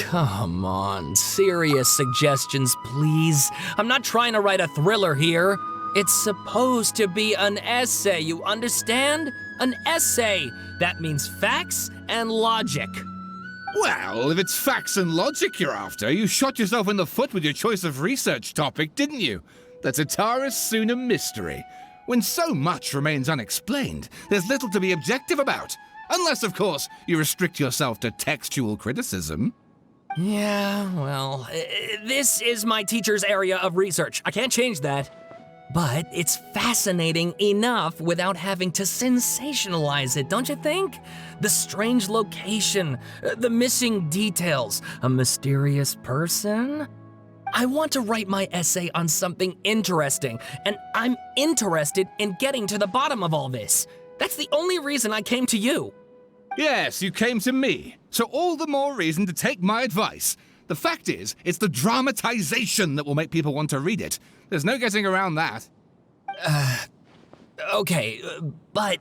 come on, serious suggestions, please. I'm not trying to write a thriller here. It's supposed to be an essay, you understand? An essay. That means facts and logic. Well, if it's facts and logic you're after, you shot yourself in the foot with your choice of research topic, didn't you? The Tatarasuna mystery. When so much remains unexplained, there's little to be objective about. Unless, of course, you restrict yourself to textual criticism. Yeah, well, this is my teacher's area of research. I can't change that. But it's fascinating enough without having to sensationalize it, don't you think? The strange location, the missing details, a mysterious person. I want to write my essay on something interesting, and I'm interested in getting to the bottom of all this. That's the only reason I came to you. Yes, you came to me, so all the more reason to take my advice. The fact is, it's the dramatization that will make people want to read it. There's no getting around that. Okay, but...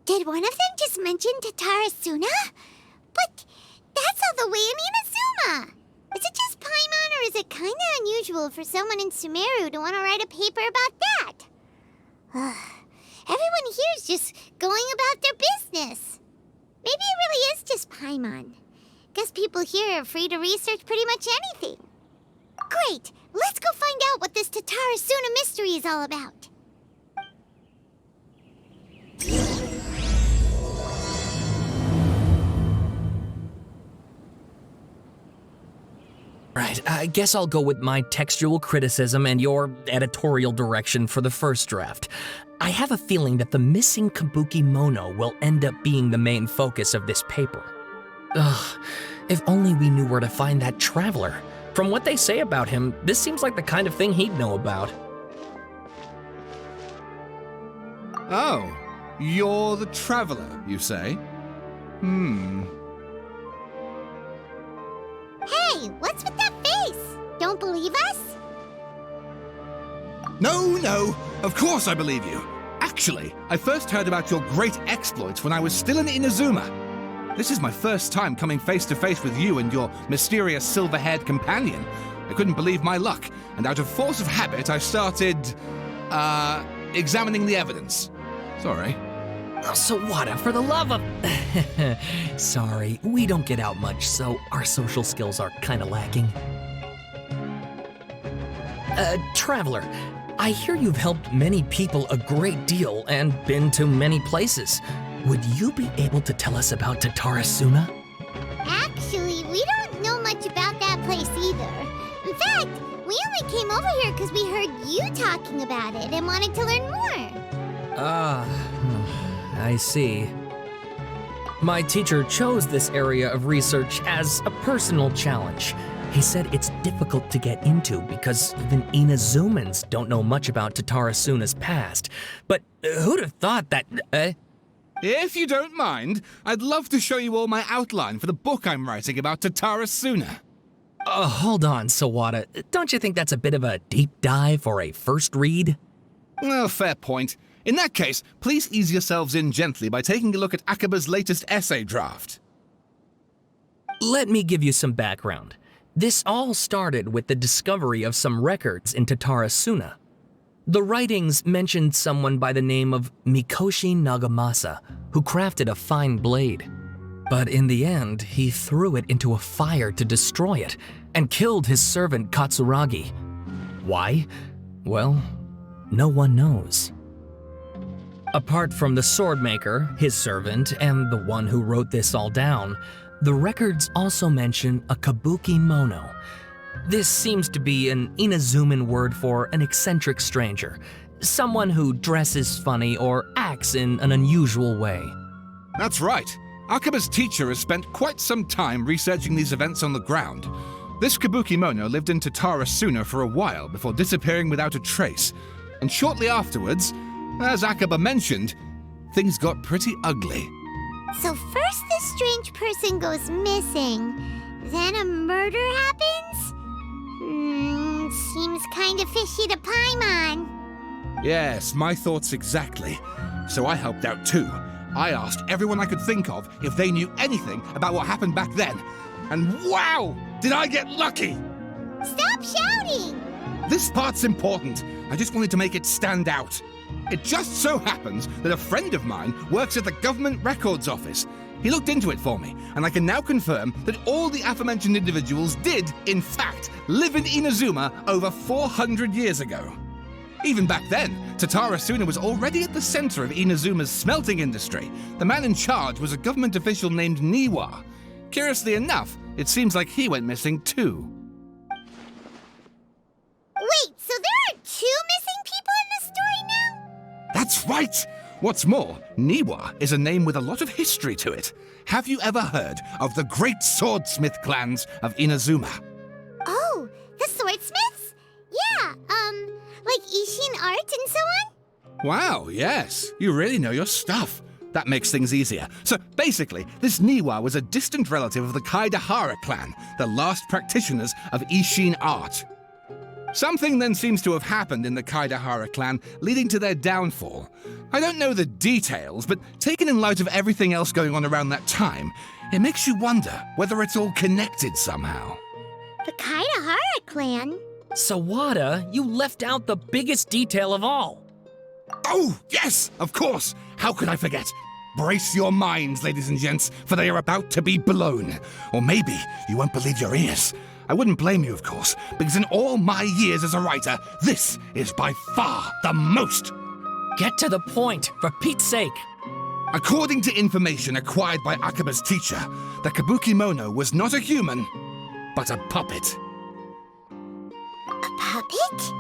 Did one of them just mention Tatarasuna? But that's all the way in Inazuma. Is it just Paimon, or is it kinda unusual for someone in Sumeru to want to write a paper about that? Everyone here's just going about their business. Maybe it really is just Paimon. Guess people here are free to research pretty much anything. Great! Let's go find out what this Tatarasuna mystery is all about. Right, I guess I'll go with my textual criticism and your editorial direction for the first draft. I have a feeling that the missing Kabuki Mono will end up being the main focus of this paper. Ugh, if only we knew where to find that traveler. From what they say about him, this seems like the kind of thing he'd know about. Oh, you're the traveler, you say? Hey, what's with that face? Don't believe us? No, of course I believe you. Actually, I first heard about your great exploits when I was still in Inazuma. This is my first time coming face to face with you and your mysterious silver-haired companion. I couldn't believe my luck, and out of force of habit, I started, examining the evidence. Sorry. Oh, Sawada, for the love of... Sorry, we don't get out much, so our social skills are kinda lacking. Traveler, I hear you've helped many people a great deal and been to many places. Would you be able to tell us about Tatarasuna? Actually, we don't know much about that place either. In fact, we only came over here because we heard you talking about it and wanted to learn more. I see. My teacher chose this area of research as a personal challenge. He said it's difficult to get into because even Inazumans don't know much about Tatarasuna's past. But who'd have thought that... If you don't mind, I'd love to show you all my outline for the book I'm writing about Tatarasuna. Hold on, Sawada. Don't you think that's a bit of a deep dive or a first read? Well, fair point. In that case, please ease yourselves in gently by taking a look at Akaba's latest essay draft. Let me give you some background. This all started with the discovery of some records in Tatarasuna. The writings mentioned someone by the name of Mikoshi Nagamasa, who crafted a fine blade. But in the end, he threw it into a fire to destroy it and killed his servant Katsuragi. Why? Well, no one knows. Apart from the swordmaker, his servant, and the one who wrote this all down, the records also mention a Kabuki Mono. This seems to be an Inazuman word for an eccentric stranger, someone who dresses funny or acts in an unusual way. That's right. Akaba's teacher has spent quite some time researching these events on the ground. This Kabuki Mono lived in Tatarasuna for a while before disappearing without a trace, and shortly afterwards, as Akaba mentioned, things got pretty ugly. So first this strange person goes missing, then a murder happens? Seems kinda fishy to Paimon. Yes, my thoughts exactly. So I helped out too, I asked everyone I could think of if they knew anything about what happened back then. And wow, did I get lucky! Stop shouting! This part's important. I just wanted to make it stand out. It just so happens that a friend of mine works at the Government Records Office. He looked into it for me, and I can now confirm that all the aforementioned individuals did, in fact, live in Inazuma over 400 years ago. Even back then, Tatarasuna was already at the center of Inazuma's smelting industry. The man in charge was a government official named Niwa. Curiously enough, it seems like he went missing too. Wait, so there are 2 missing people in the story now? That's right! What's more, Niwa is a name with a lot of history to it. Have you ever heard of the great swordsmith clans of Inazuma? Oh, the swordsmiths? Yeah, like Ishin art and so on? Wow, yes. You really know your stuff. That makes things easier. So basically, this Niwa was a distant relative of the Kaidahara clan, the last practitioners of Ishin art. Something then seems to have happened in the Kaidahara clan, leading to their downfall. I don't know the details, but taken in light of everything else going on around that time, it makes you wonder whether it's all connected somehow. The Kaidahara clan? Sawada, you left out the biggest detail of all. Oh, yes, of course. How could I forget? Brace your minds, ladies and gents, for they are about to be blown. Or maybe you won't believe your ears. I wouldn't blame you, of course, because in all my years as a writer, this is by far the most. Get to the point, for Pete's sake. According to information acquired by Akaba's teacher, the Kabukimono was not a human, but a puppet. A puppet?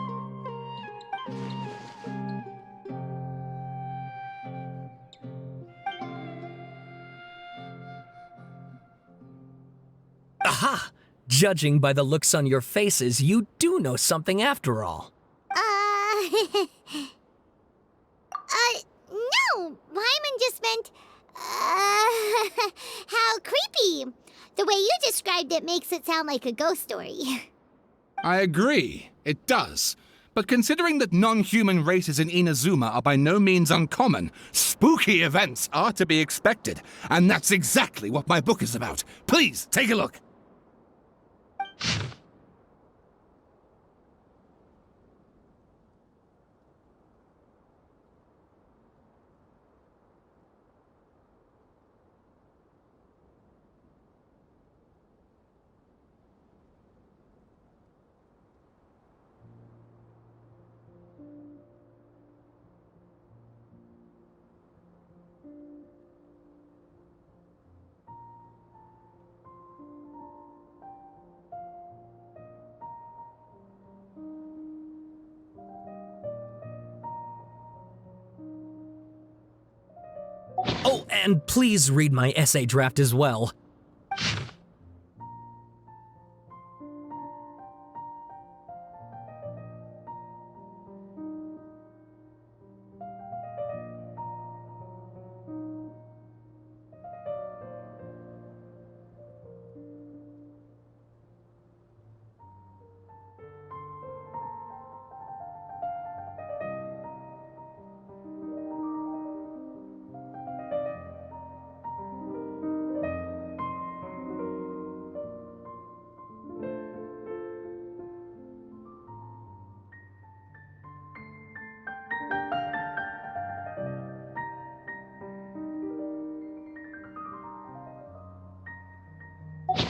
Aha! Judging by the looks on your faces, you do know something after all. No! Wyman just meant, how creepy. The way you described it makes it sound like a ghost story. I agree, it does. But considering that non-human races in Inazuma are by no means uncommon, spooky events are to be expected. And that's exactly what my book is about. Please, take a look. Oh, and please read my essay draft as well.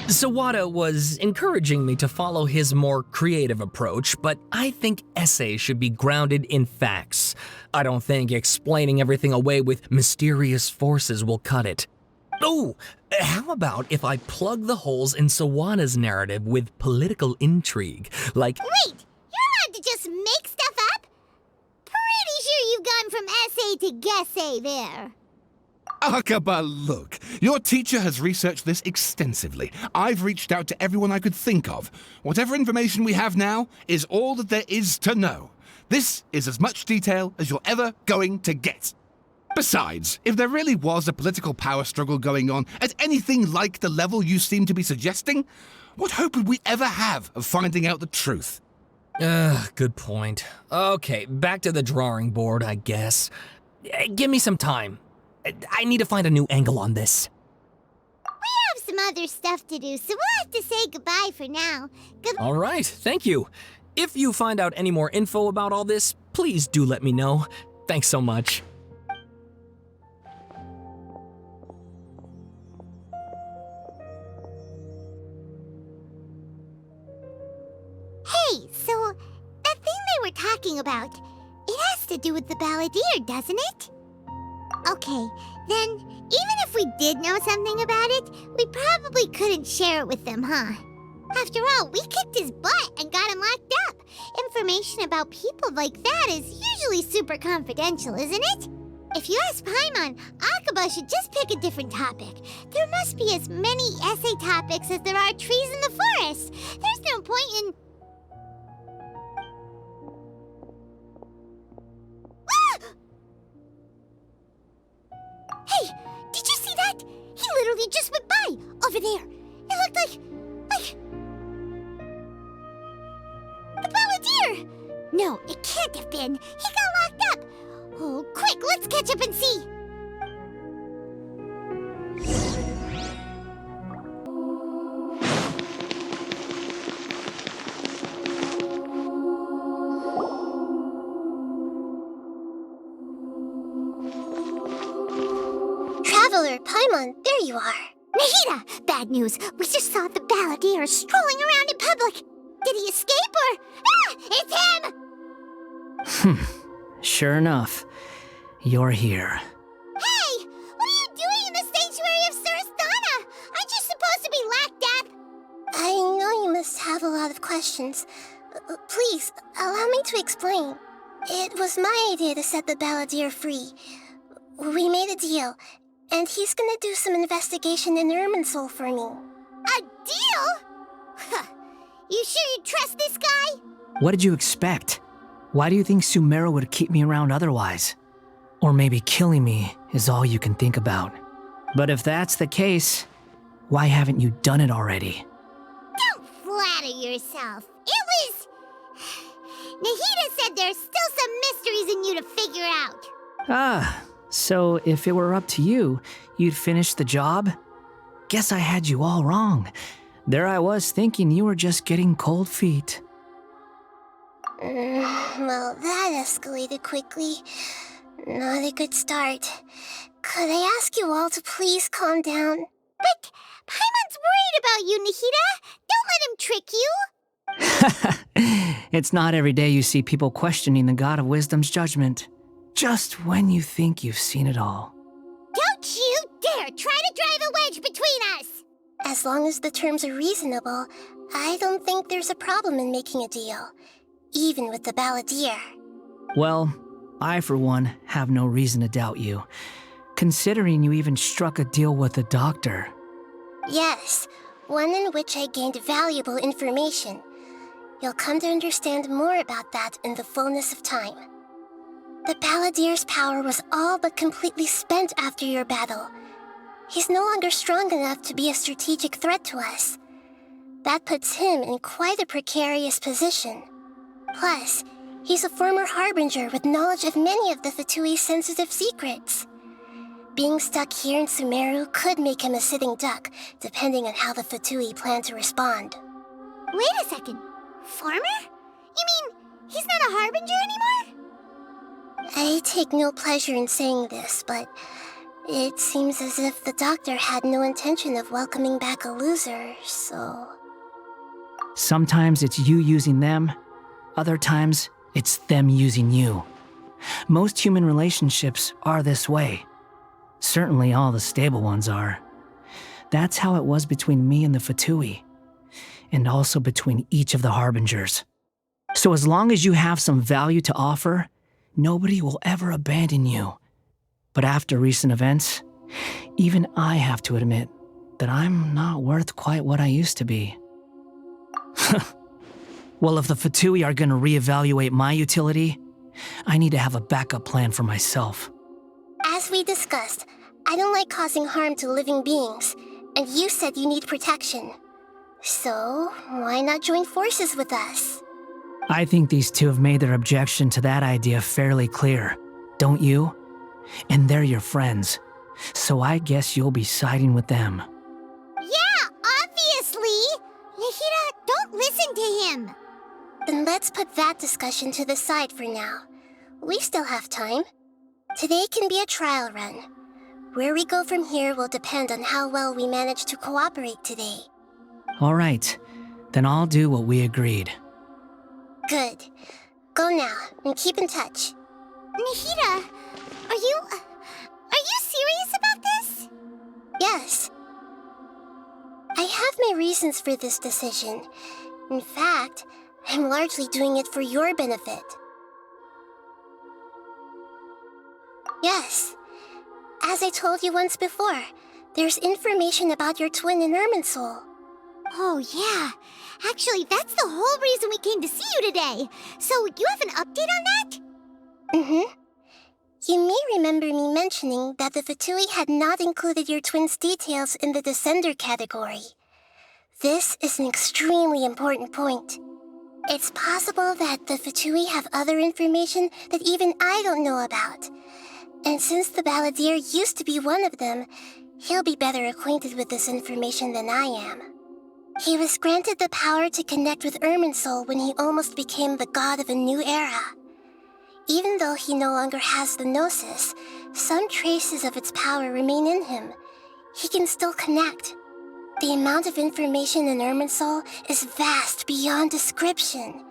Sawada was encouraging me to follow his more creative approach, but I think essays should be grounded in facts. I don't think explaining everything away with mysterious forces will cut it. Oh, how about if I plug the holes in Sawada's narrative with political intrigue, like— Wait, you're allowed to just make stuff up? Pretty sure you've gone from essay to guessay there. Akaba, look. Your teacher has researched this extensively. I've reached out to everyone I could think of. Whatever information we have now is all that there is to know. This is as much detail as you're ever going to get. Besides, if there really was a political power struggle going on at anything like the level you seem to be suggesting, what hope would we ever have of finding out the truth? Good point. Okay, back to the drawing board, I guess. Give me some time. I need to find a new angle on this. We have some other stuff to do, so we'll have to say goodbye for now. All right, thank you. If you find out any more info about all this, please do let me know. Thanks so much. Hey, so that thing they were talking about, it has to do with the Ballader, doesn't it? Okay, then even if we did know something about it, we probably couldn't share it with them, huh? After all, we kicked his butt and got him locked up. Information about people like that is usually super confidential, isn't it? If you ask Paimon, Akaba should just pick a different topic. There must be as many essay topics as there are trees in the forest. There's no point in... Hey, did you see that? He literally just went by, over there. It looked like... the Ballader! No, it can't have been. He got locked up. Oh, quick, let's catch up and see. Traveler, Paimon, there you are. Nahida! Bad news. We just saw the Ballader strolling around in public. Did he escape or... Ah! It's him! Sure enough, you're here. Hey! What are you doing in the sanctuary of Surasthana? Aren't you supposed to be locked up? I know you must have a lot of questions. Please, allow me to explain. It was my idea to set the Ballader free. We made a deal, and he's gonna do some investigation in Irminsul for me. A deal? Huh. You sure you trust this guy? What did you expect? Why do you think Sumeru would keep me around otherwise? Or maybe killing me is all you can think about. But if that's the case, why haven't you done it already? Don't flatter yourself. It was... Nahida said there's still some mysteries in you to figure out. Ah, so if it were up to you, you'd finish the job? Guess I had you all wrong. There I was thinking you were just getting cold feet. Well, that escalated quickly. Not a good start. Could I ask you all to please calm down? But Paimon's worried about you, Nahida. Don't let him trick you. It's not every day you see people questioning the God of Wisdom's judgment. Just when you think you've seen it all. Don't you dare try to drive a wedge between us! As long as the terms are reasonable, I don't think there's a problem in making a deal. Even with the Ballader. Well, I for one have no reason to doubt you, considering you even struck a deal with the doctor. Yes, one in which I gained valuable information. You'll come to understand more about that in the fullness of time. The Ballader's power was all but completely spent after your battle. He's no longer strong enough to be a strategic threat to us. That puts him in quite a precarious position. Plus, he's a former Harbinger with knowledge of many of the Fatui's sensitive secrets. Being stuck here in Sumeru could make him a sitting duck, depending on how the Fatui plan to respond. Wait a second. Former? You mean he's not a Harbinger anymore? I take no pleasure in saying this, but it seems as if the doctor had no intention of welcoming back a loser, so... Sometimes it's you using them, other times it's them using you. Most human relationships are this way. Certainly all the stable ones are. That's how it was between me and the Fatui, and also between each of the Harbingers. So as long as you have some value to offer, nobody will ever abandon you. But after recent events, even I have to admit that I'm not worth quite what I used to be. Well, if the Fatui are gonna reevaluate my utility, I need to have a backup plan for myself. As we discussed, I don't like causing harm to living beings, and you said you need protection. So, why not join forces with us? I think these two have made their objection to that idea fairly clear, don't you? And they're your friends. so I guess you'll be siding with them. Yeah, obviously! Nahida, don't listen to him! Then let's put that discussion to the side for now. We still have time. Today can be a trial run. Where we go from here will depend on how well we manage to cooperate today. All right, then I'll do what we agreed. Good. Go now, and keep in touch. Nahida, are you serious about this? Yes. I have my reasons for this decision. In fact, I'm largely doing it for your benefit. Yes. As I told you once before, there's information about your twin in Irminsul. Oh, yeah. Actually, that's the whole reason we came to see you today. So, you have an update on that? Mm-hmm. You may remember me mentioning that the Fatui had not included your twin's details in the Descender category. This is an extremely important point. It's possible that the Fatui have other information that even I don't know about. And since the Ballader used to be one of them, he'll be better acquainted with this information than I am. He was granted the power to connect with Irminsul when he almost became the god of a new era. Even though he no longer has the Gnosis, some traces of its power remain in him. He can still connect. The amount of information in Irminsul is vast beyond description.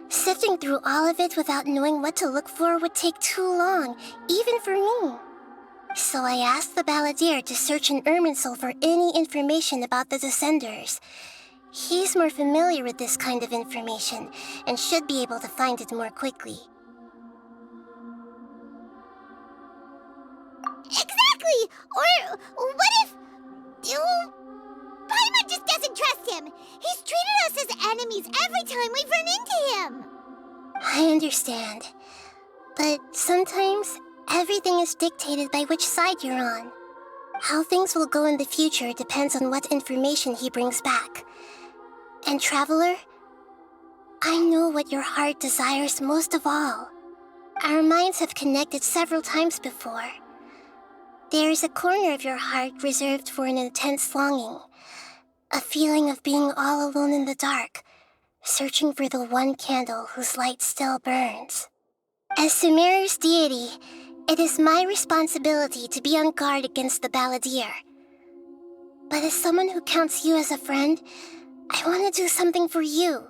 Sifting through all of it without knowing what to look for would take too long, even for me. So I asked the Ballader to search in Irminsul for any information about the Descenders. He's more familiar with this kind of information, and should be able to find it more quickly. Exactly! Or what if... Paimon just doesn't trust him! He's treated us as enemies every time we've run into him! I understand. But sometimes, everything is dictated by which side you're on. How things will go in the future depends on what information he brings back. And Traveler, I know what your heart desires most of all. Our minds have connected several times before. There is a corner of your heart reserved for an intense longing. A feeling of being all alone in the dark, searching for the one candle whose light still burns. As Sumeru's deity, it is my responsibility to be on guard against the Ballader. But as someone who counts you as a friend, I want to do something for you.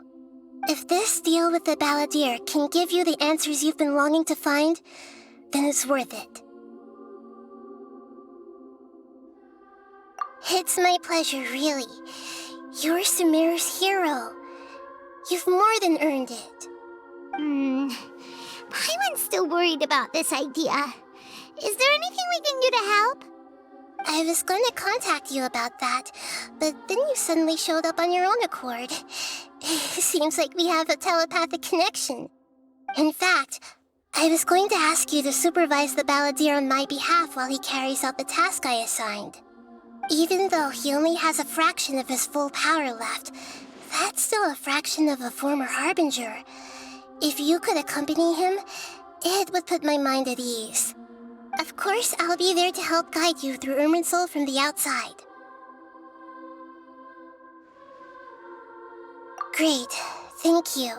If this deal with the Ballader can give you the answers you've been longing to find, then it's worth it. It's my pleasure, really. You're Sumeru's hero. You've more than earned it. Paimon's still worried about this idea. Is there anything we can do to help? I was going to contact you about that, but then you suddenly showed up on your own accord. Seems like we have a telepathic connection. In fact, I was going to ask you to supervise the Ballader on my behalf while he carries out the task I assigned. Even though he only has a fraction of his full power left, that's still a fraction of a former Harbinger. If you could accompany him, it would put my mind at ease. Of course, I'll be there to help guide you through Irminsul from the outside. Great, thank you.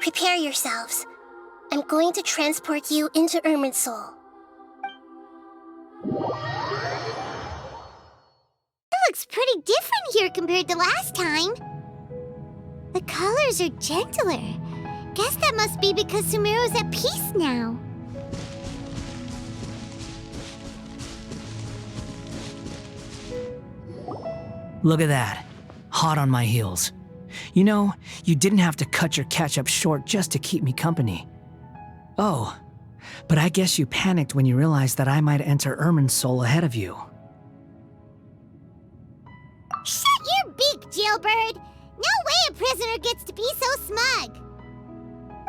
Prepare yourselves. I'm going to transport you into Irminsul. It looks pretty different here compared to last time. The colors are gentler. Guess that must be because Sumeru's at peace now. Look at that. Hot on my heels. You know, you didn't have to cut your catch-up short just to keep me company. Oh, but I guess you panicked when you realized that I might enter Irminsul ahead of you. Shut your beak, jailbird! No way a prisoner gets to be so smug!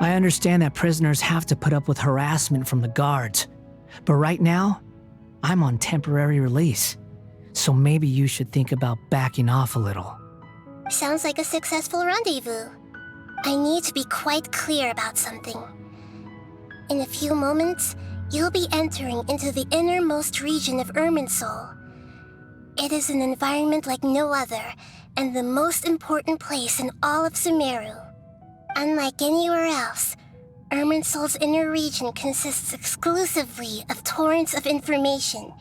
I understand that prisoners have to put up with harassment from the guards, but right now, I'm on temporary release, so maybe you should think about backing off a little. Sounds like a successful rendezvous. I need to be quite clear about something. In a few moments, You'll be entering into the innermost region of Irminsul. It is an environment like no other, and the most important place in all of Sumeru. Unlike anywhere else, Irminsul's inner region consists exclusively of torrents of information.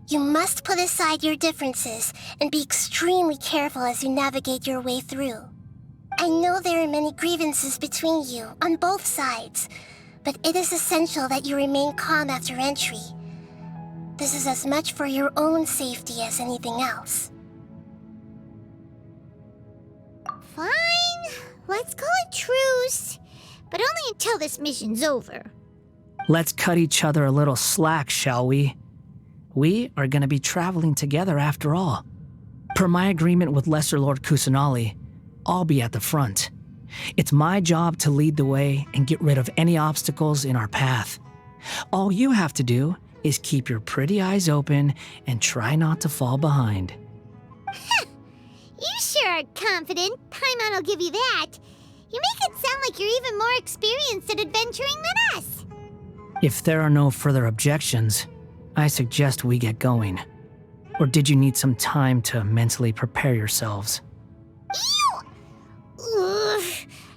You must put aside your differences and be extremely careful as you navigate your way through. I know there are many grievances between you on both sides, but it is essential that you remain calm after entry. This is as much for your own safety as anything else. Fine. Let's call it truce. But only until this mission's over. Let's cut each other a little slack, shall we? We are going to be traveling together after all. Per my agreement with Lesser Lord Kusanali, I'll be at the front. It's my job to lead the way and get rid of any obstacles in our path. All you have to do is keep your pretty eyes open and try not to fall behind. You sure are confident. Paimon will give you that. You make it sound like you're even more experienced at adventuring than us. If there are no further objections, I suggest we get going. Or did you need some time to mentally prepare yourselves? Ew! Ugh,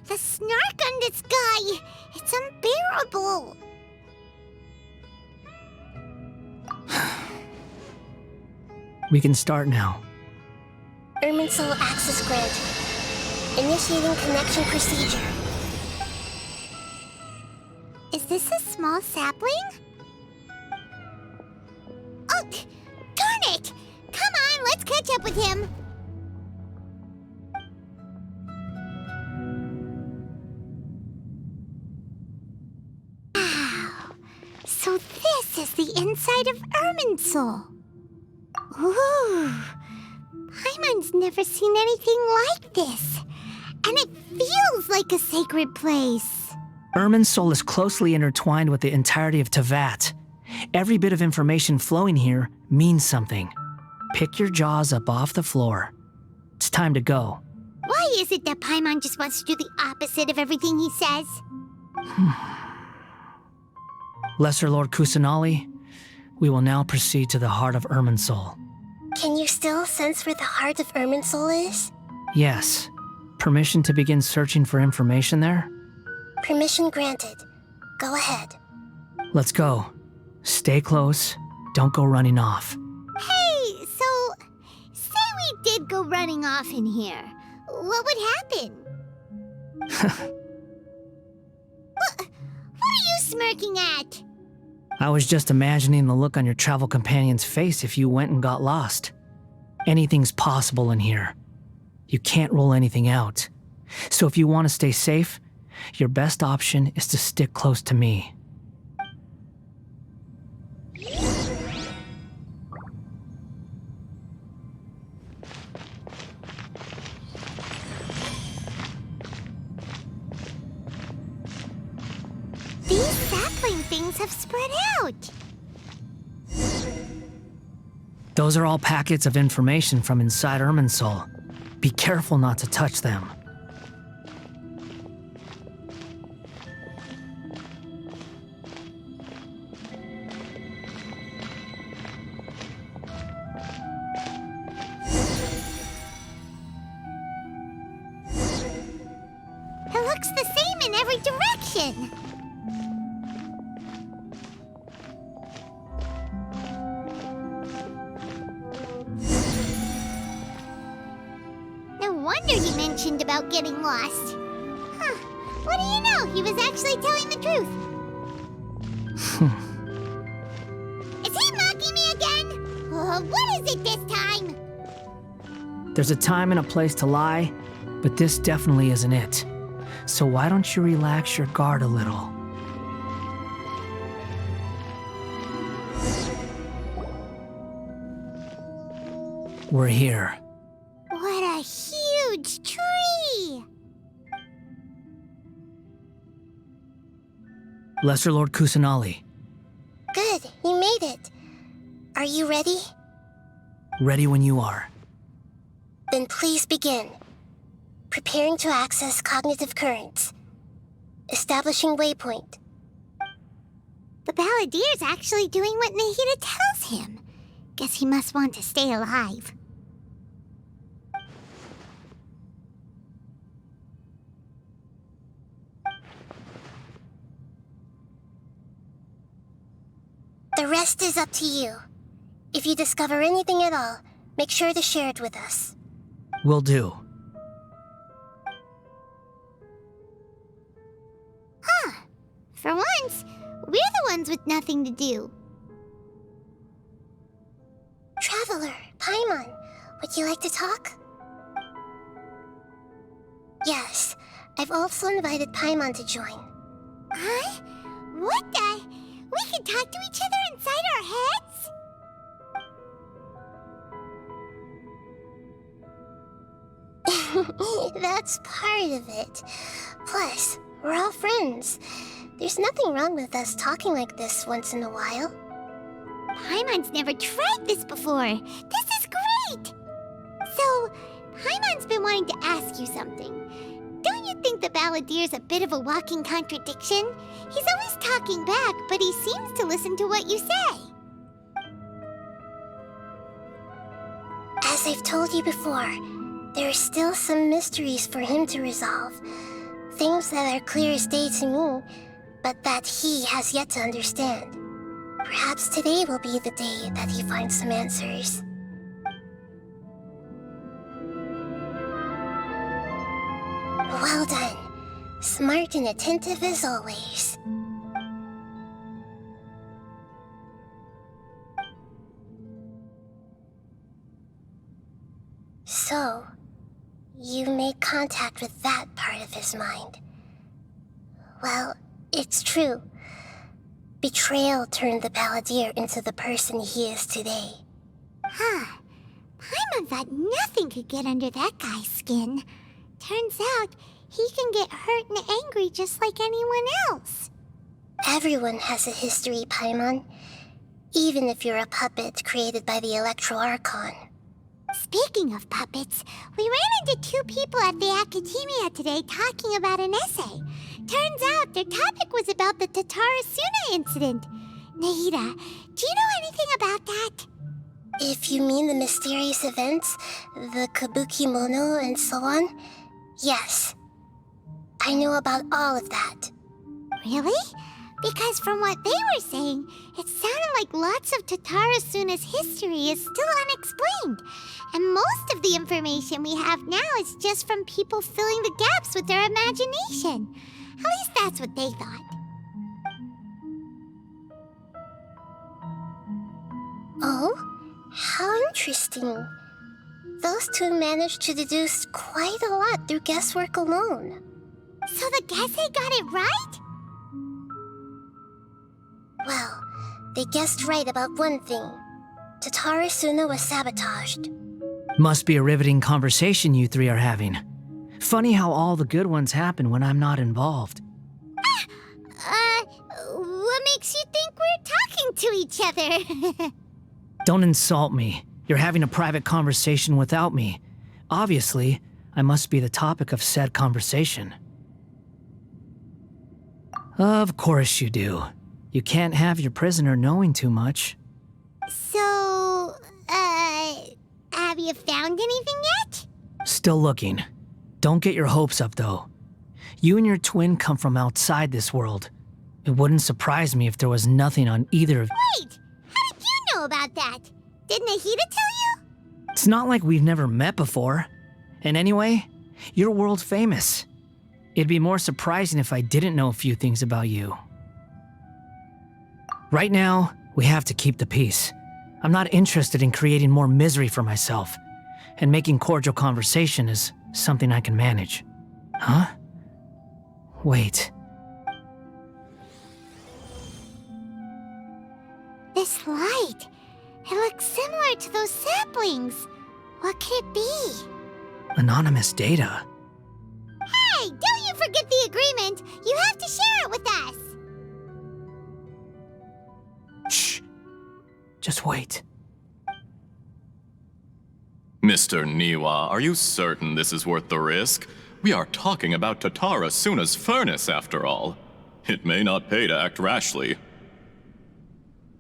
the snark on this guy. It's unbearable. We can start now. Irminsul access granted. Initiating connection procedure. Is this a small sapling? Oh, darn it! Come on, let's catch up with him. Wow. So this is the inside of Irminsul. Ooh. Paimon's never seen anything like this. And it feels like a sacred place. Irminsul is closely intertwined with the entirety of Tevat. Every bit of information flowing here means something. Pick your jaws up off the floor. It's time to go. Why is it that Paimon just wants to do the opposite of everything he says? Lesser Lord Kusanali, we will now proceed to the heart of Irminsul. Can you still sense where the heart of Irminsul is? Yes. Permission to begin searching for information there? Permission granted. Go ahead. Let's go. Stay close. Don't go running off. Hey, so, say we did go running off in here. What would happen? What are you smirking at? I was just imagining the look on your travel companion's face if you went and got lost. Anything's possible in here. You can't rule anything out. So if you want to stay safe, your best option is to stick close to me. These sapling things have spread out. Those are all packets of information from inside Irminsul. Be careful not to touch them. It looks the same in every direction. No wonder he mentioned about getting lost. Huh. What do you know? He was actually telling the truth. Is he mocking me again? What is it this time? There's a time and a place to lie, but this definitely isn't it. So why don't you relax your guard a little? We're here. What a huge tree! Lesser Lord Kusanali, Good, you made it. Are you ready? ready when you are. Then please begin. Preparing to access cognitive currents. Establishing waypoint. The Balladier's actually doing what Nahida tells him. Guess he must want to stay alive. The rest is up to you. If you discover anything at all, make sure to share it with us. Will do. For once, we're the ones with nothing to do. Traveler, Paimon, would you like to talk? Yes, I've also invited Paimon to join. Huh? What the? We can talk to each other inside our heads? That's part of it. Plus, we're all friends. There's nothing wrong with us talking like this once in a while. Paimon's never tried this before. This is great! So, Paimon's been wanting to ask you something. Don't you think the Balladier's a bit of a walking contradiction? He's always talking back, but he seems to listen to what you say. As I've told you before, there are still some mysteries for him to resolve. Things that are clear as day to me, but that he has yet to understand. Perhaps today will be the day that he finds some answers. Well done. Smart and attentive as always. So, you made contact with that part of his mind. Well, it's true. Betrayal turned the Ballader into the person he is today. Huh. Paimon thought nothing could get under that guy's skin. Turns out, he can get hurt and angry just like anyone else. Everyone has a history, Paimon. Even if you're a puppet created by the Electro Archon. Speaking of puppets, we ran into two people at the Academia today talking about an essay. Turns out their topic was about the Tatarasuna incident. Nahida, do you know anything about that? If you mean the mysterious events, the Kabuki Mono and so on, yes. I know about all of that. Really? Because from what they were saying, it sounded like lots of Tatarasuna's history is still unexplained. And most of the information we have now is just from people filling the gaps with their imagination. At least that's what they thought. Oh? How interesting. Those two managed to deduce quite a lot through guesswork alone. So the Gese got it right? Well, they guessed right about one thing. Tatarasuna was sabotaged. Must be a riveting conversation you three are having. Funny how all the good ones happen when I'm not involved. What makes you think we're talking to each other? Don't insult me. You're having a private conversation without me. Obviously, I must be the topic of said conversation. Of course you do. You can't have your prisoner knowing too much. So, have you found anything yet? Still looking. Don't get your hopes up, though. You and your twin come from outside this world. It wouldn't surprise me if there was nothing on either of... Wait! How did you know about that? Did Nahida tell you? It's not like we've never met before. And anyway, you're world famous. It'd be more surprising if I didn't know a few things about you. Right now, we have to keep the peace. I'm not interested in creating more misery for myself. And making cordial conversation is something I can manage. Huh? Wait. This light. It looks similar to those saplings. What could it be? Anonymous data. Hey, don't you forget the agreement. You have to share it with us. Shh. Just wait. Mr. Niwa, are you certain this is worth the risk? We are talking about Tatarasuna's furnace, after all. It may not pay to act rashly.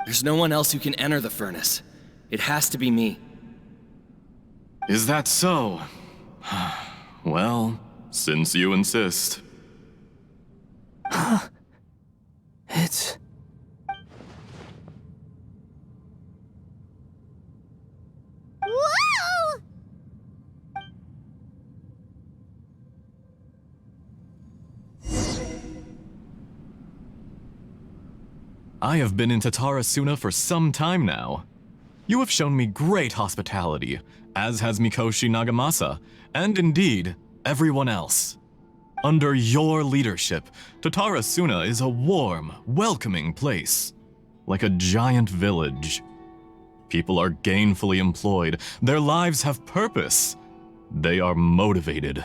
There's no one else who can enter the furnace. It has to be me. Is that so? Well, since you insist. It's... Whoa! I have been in Tatarasuna for some time now. You have shown me great hospitality, as has Mikoshi Nagamasa, and indeed, everyone else. Under your leadership, Tatarasuna is a warm, welcoming place, like a giant village. People are gainfully employed, their lives have purpose. They are motivated.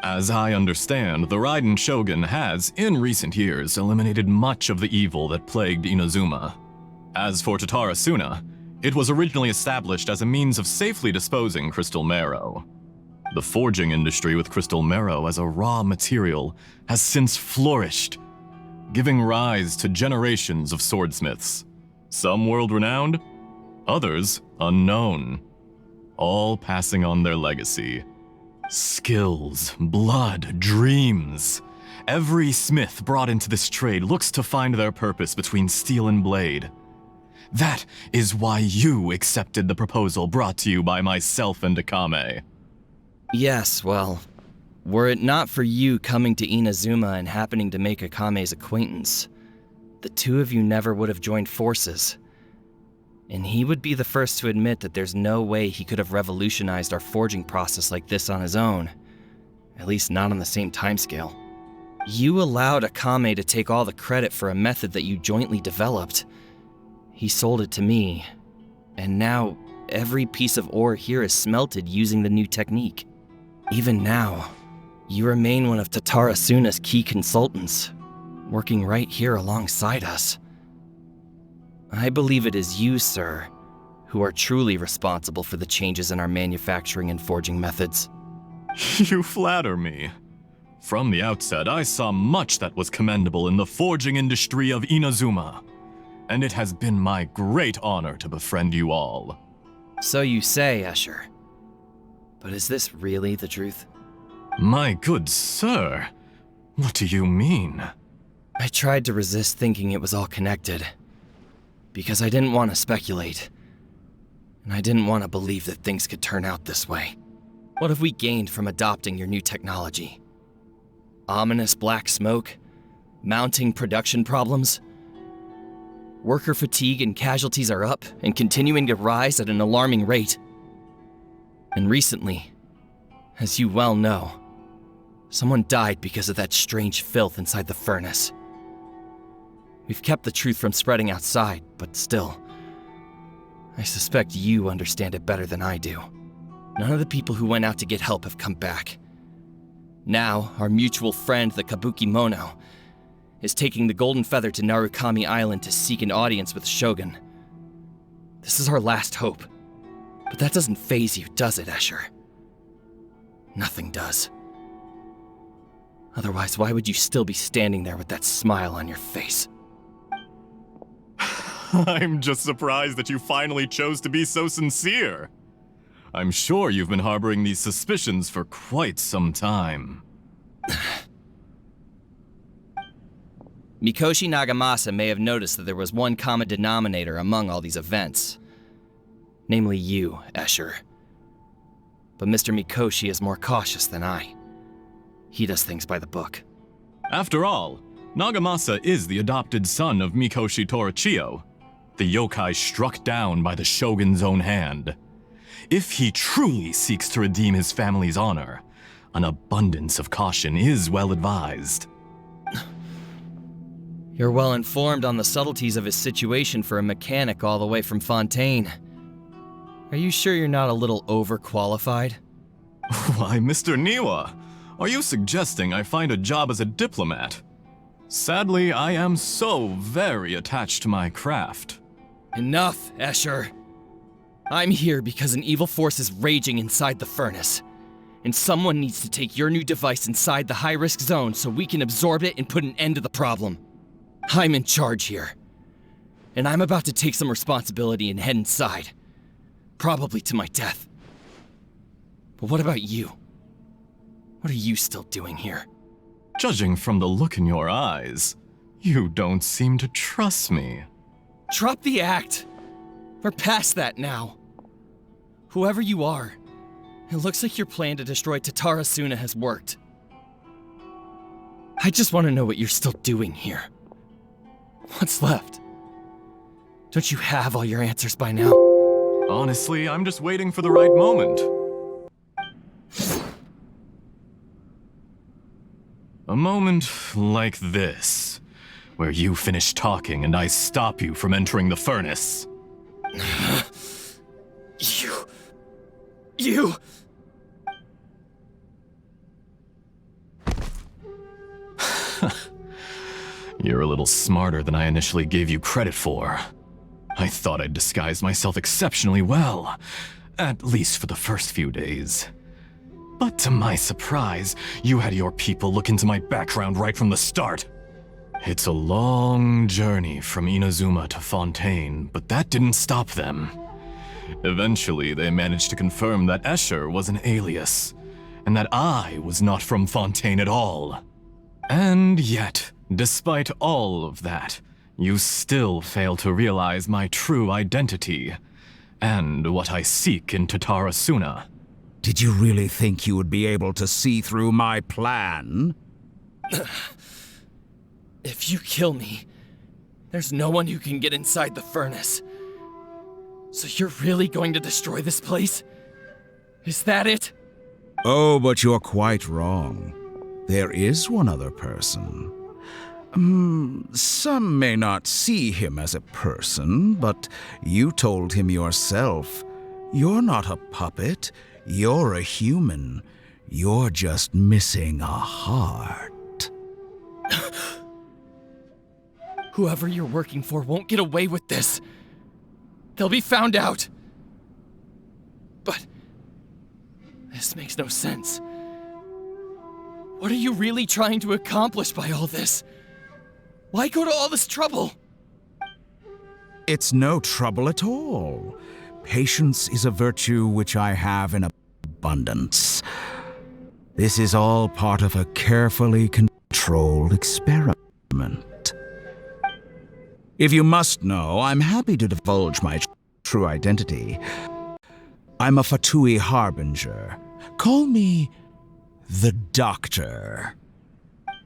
As I understand, the Raiden Shogun has, in recent years, eliminated much of the evil that plagued Inazuma. As for Tatarasuna, it was originally established as a means of safely disposing crystal marrow. The forging industry with crystal marrow as a raw material has since flourished, giving rise to generations of swordsmiths. Some world-renowned, others unknown, all passing on their legacy. Skills, blood, dreams. Every smith brought into this trade looks to find their purpose between steel and blade. That is why you accepted the proposal brought to you by myself and Akame. Yes, well, were it not for you coming to Inazuma and happening to make Akame's acquaintance, the two of you never would have joined forces. And he would be the first to admit that there's no way he could have revolutionized our forging process like this on his own. At least not on the same timescale. You allowed Akame to take all the credit for a method that you jointly developed. He sold it to me, and now every piece of ore here is smelted using the new technique. Even now, you remain one of Tatarasuna's key consultants, working right here alongside us. I believe it is you, sir, who are truly responsible for the changes in our manufacturing and forging methods. You flatter me. From the outset, I saw much that was commendable in the forging industry of Inazuma, and it has been my great honor to befriend you all. So you say, Escher. But is this really the truth? My good sir, what do you mean? I tried to resist thinking it was all connected, because I didn't want to speculate, and I didn't want to believe that things could turn out this way. What have we gained from adopting your new technology? Ominous black smoke? Mounting production problems? Worker fatigue and casualties are up and continuing to rise at an alarming rate. And recently, as you well know, someone died because of that strange filth inside the furnace. We've kept the truth from spreading outside, but still, I suspect you understand it better than I do. None of the people who went out to get help have come back. Now, our mutual friend, the Kabuki Mono, is taking the Golden Feather to Narukami Island to seek an audience with the Shogun. This is our last hope. But that doesn't faze you, does it, Escher? Nothing does. Otherwise, why would you still be standing there with that smile on your face? I'm just surprised that you finally chose to be so sincere. I'm sure you've been harboring these suspicions for quite some time. Mikoshi Nagamasa may have noticed that there was one common denominator among all these events. Namely you, Escher. But Mr. Mikoshi is more cautious than I. He does things by the book. After all, Nagamasa is the adopted son of Mikoshi Torichio, the yokai struck down by the Shogun's own hand. If he truly seeks to redeem his family's honor, an abundance of caution is well advised. You're well informed on the subtleties of his situation for a mechanic all the way from Fontaine. Are you sure you're not a little overqualified? Why, Mr. Niwa, are you suggesting I find a job as a diplomat? Sadly, I am so very attached to my craft. Enough, Escher. I'm here because an evil force is raging inside the furnace, and someone needs to take your new device inside the high-risk zone so we can absorb it and put an end to the problem. I'm in charge here. and I'm about to take some responsibility and head inside. Probably to my death. But what about you? What are you still doing here? Judging from the look in your eyes, you don't seem to trust me. Drop the act! We're past that now. Whoever you are, it looks like your plan to destroy Tatarasuna has worked. I just want to know what you're still doing here. What's left? Don't you have all your answers by now? Honestly, I'm just waiting for the right moment. A moment like this, where you finish talking and I stop you from entering the furnace. You... You're a little smarter than I initially gave you credit for. I thought I'd disguised myself exceptionally well, at least for the first few days. But to my surprise, you had your people look into my background right from the start. It's a long journey from Inazuma to Fontaine, but that didn't stop them. Eventually, they managed to confirm that Escher was an alias, and that I was not from Fontaine at all. And yet, despite all of that, you still fail to realize my true identity, and what I seek in Tatarasuna. Did you really think you would be able to see through my plan? If you kill me, there's no one who can get inside the furnace. So you're really going to destroy this place? Is that it? Oh, but you're quite wrong. There is one other person. Some may not see him as a person, but you told him yourself. You're not a puppet. You're a human. You're just missing a heart. Whoever you're working for won't get away with this. They'll be found out. But this makes no sense. What are you really trying to accomplish by all this? Why go to all this trouble? It's no trouble at all. Patience is a virtue which I have in abundance. This is all part of a carefully controlled experiment. If you must know, I'm happy to divulge my true identity. I'm a Fatui Harbinger. Call me the Doctor.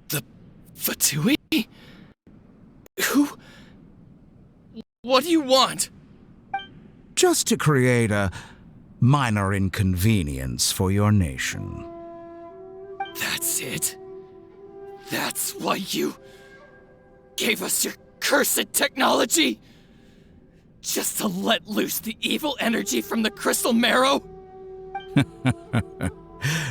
The Fatui? Who? What do you want? Just to create a minor inconvenience for your nation. That's it? That's why you gave us your cursed technology? Just to let loose the evil energy from the crystal marrow?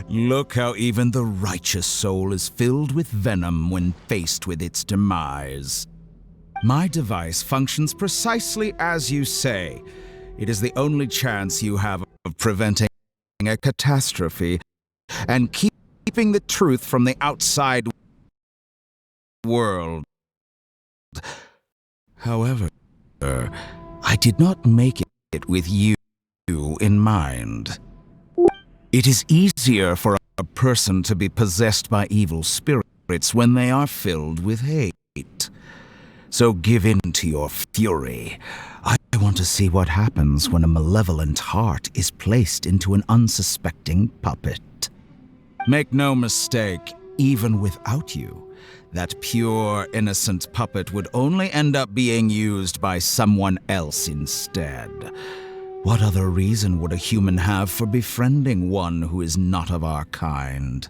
Look how even the righteous soul is filled with venom when faced with its demise. My device functions precisely as you say. It is the only chance you have of preventing a catastrophe and keeping the truth from the outside world. However, I did not make it with you in mind. It is easier for a person to be possessed by evil spirits when they are filled with hate. So give in to your fury. I want to see what happens when a malevolent heart is placed into an unsuspecting puppet. Make no mistake, even without you, that pure, innocent puppet would only end up being used by someone else instead. What other reason would a human have for befriending one who is not of our kind?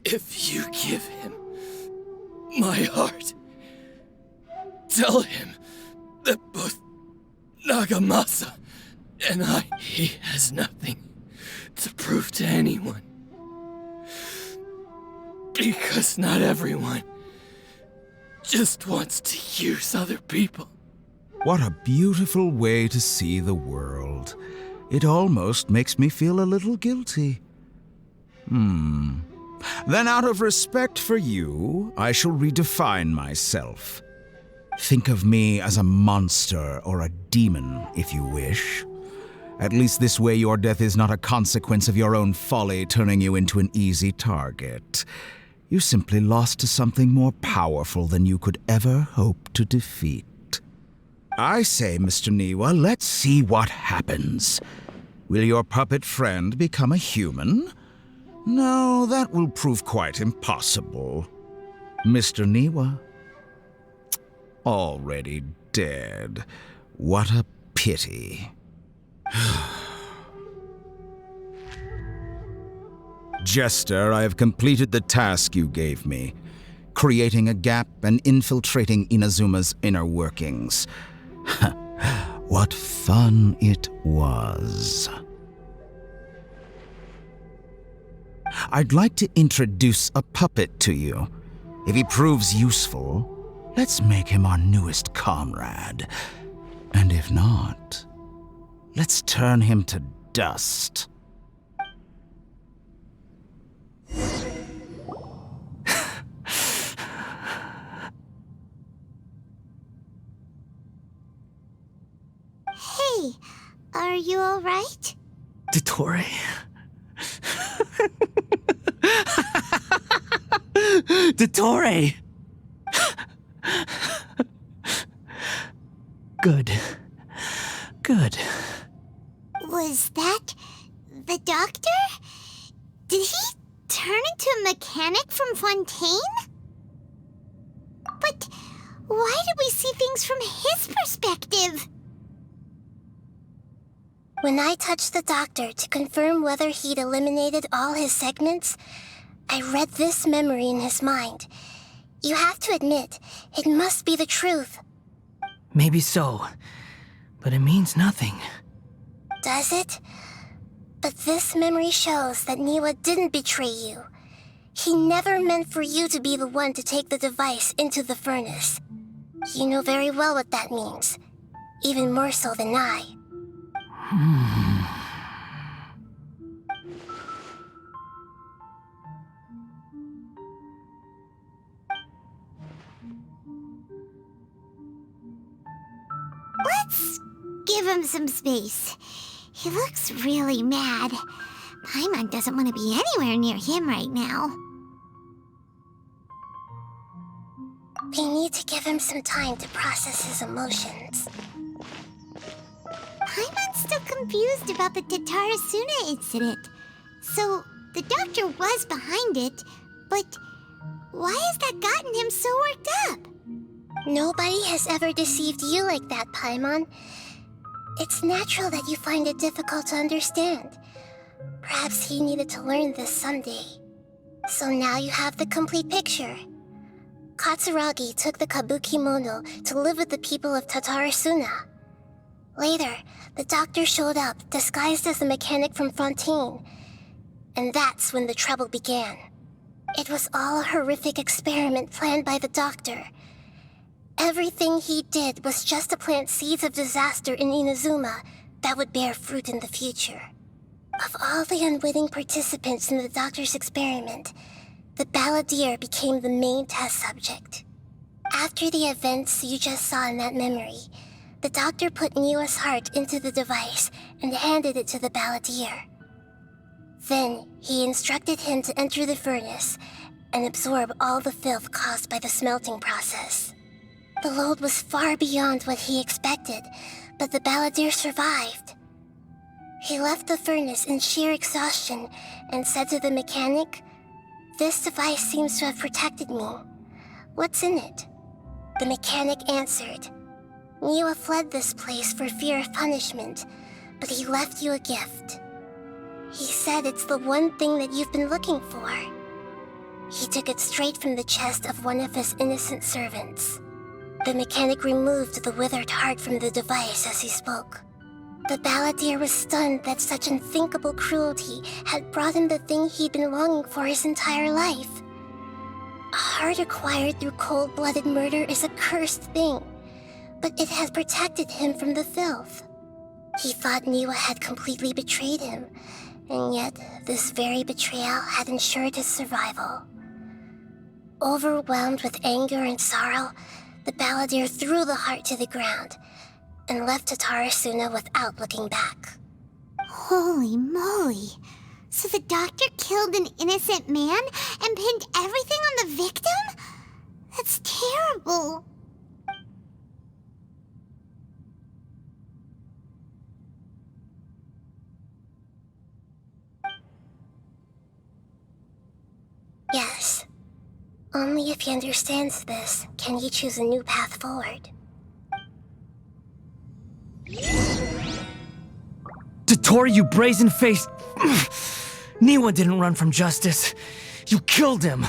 If you give him my heart, tell him that both Nagamasa and he has nothing to prove to anyone. Because not everyone just wants to use other people. What a beautiful way to see the world. It almost makes me feel a little guilty. Then out of respect for you, I shall redefine myself. Think of me as a monster or a demon, if you wish. At least this way your death is not a consequence of your own folly turning you into an easy target. You simply lost to something more powerful than you could ever hope to defeat. I say, Mr. Niwa, let's see what happens. Will your puppet friend become a human? No, that will prove quite impossible. Mr. Niwa? Already dead. What a pity. Jester, I have completed the task you gave me, creating a gap and infiltrating Inazuma's inner workings. What fun it was. I'd like to introduce a puppet to you. If he proves useful, let's make him our newest comrade. And if not, let's turn him to dust. Hey, are you alright? Dottore? Dottore! Good. Good. Was that the doctor? Did he turn into a mechanic from Fontaine? But why did we see things from his perspective? When I touched the doctor to confirm whether he'd eliminated all his segments, I read this memory in his mind. You have to admit, it must be the truth. Maybe so, but it means nothing. Does it? But this memory shows that Niwa didn't betray you. He never meant for you to be the one to take the device into the furnace. You know very well what that means, even more so than I. Let's give him some space. He looks really mad. Paimon doesn't want to be anywhere near him right now. We need to give him some time to process his emotions. Paimon's still confused about the Tatarasuna incident. So, the doctor was behind it, but why has that gotten him so worked up? Nobody has ever deceived you like that, Paimon. It's natural that you find it difficult to understand. Perhaps he needed to learn this someday. So now you have the complete picture. Katsuragi took the Kabukimono to live with the people of Tatarasuna. Later, the doctor showed up, disguised as the mechanic from Fontaine. And that's when the trouble began. It was all a horrific experiment planned by the doctor. Everything he did was just to plant seeds of disaster in Inazuma that would bear fruit in the future. Of all the unwitting participants in the doctor's experiment, the Ballader became the main test subject. After the events you just saw in that memory, the doctor put Niwa's heart into the device and handed it to the Ballader. Then, he instructed him to enter the furnace and absorb all the filth caused by the smelting process. The load was far beyond what he expected, but the Ballader survived. He left the furnace in sheer exhaustion and said to the mechanic, "This device seems to have protected me. What's in it?" The mechanic answered, "Niwa fled this place for fear of punishment, but he left you a gift. He said it's the one thing that you've been looking for." He took it straight from the chest of one of his innocent servants. The mechanic removed the withered heart from the device as he spoke. The Ballader was stunned that such unthinkable cruelty had brought him the thing he'd been longing for his entire life. A heart acquired through cold-blooded murder is a cursed thing, but it has protected him from the filth. He thought Niwa had completely betrayed him, And yet, this very betrayal had ensured his survival. Overwhelmed with anger and sorrow, the Ballader threw the heart to the ground and left Tatarasuna without looking back. Holy moly. So the doctor killed an innocent man and pinned everything on the victim? That's terrible. Yes. Only if he understands this can he choose a new path forward. Dottori, you brazen-faced... Niwa didn't run from justice. You killed him.